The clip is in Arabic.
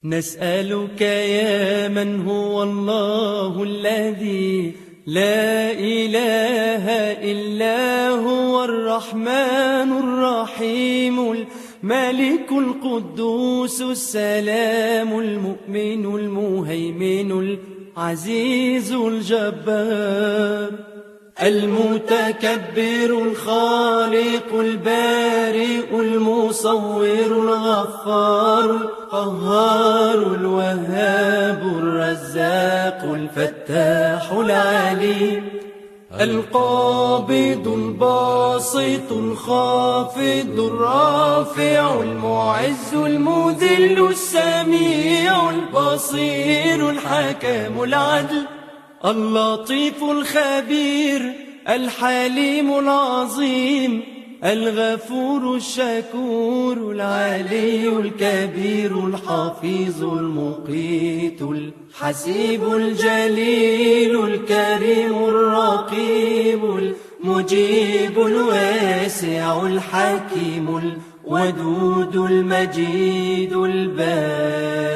نسألك يا من هو الله الذي لا إله إلا هو الرحمن الرحيم الملك القدوس السلام المؤمن المهيمن العزيز الجبار المتكبر الخالق البارئ المصور الغفار القهار الوهاب الرزاق الفتاح العليم القابض الباسط الخافض الرافع المعز المذل السميع البصير الحكم العدل اللطيف الخبير الحليم العظيم الغفور الشكور العلي الكبير الحفيظ المقيت الحسيب الجليل الكريم الرقيب المجيب الواسع الحكيم الودود المجيد الباعث